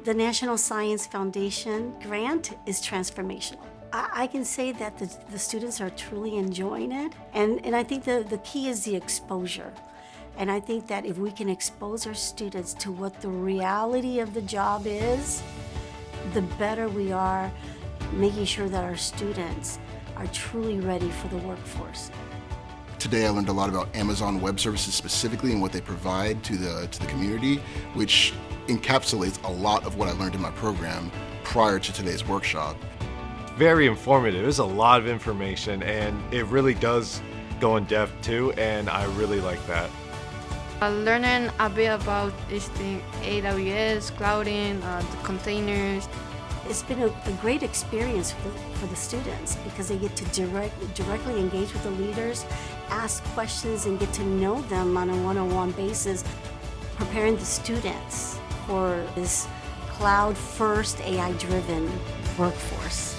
The National Science Foundation grant is transformational. I can say that the students are truly enjoying it, and I think the key is the exposure. And I think that if we can expose our students to what the reality of the job is, the better we are making sure that our students are truly ready for the workforce. Today I learned a lot about Amazon Web Services specifically and what they provide to the community, which encapsulates a lot of what I learned in my program prior to today's workshop. Very informative. There's a lot of information and it really does go in depth too, and I really like that. Learning a bit about this thing, AWS, clouding, the containers. It's been a great experience for the students because they get to directly engage with the leaders, ask questions, and get to know them on a one-on-one basis, preparing the students for this cloud-first, AI-driven workforce.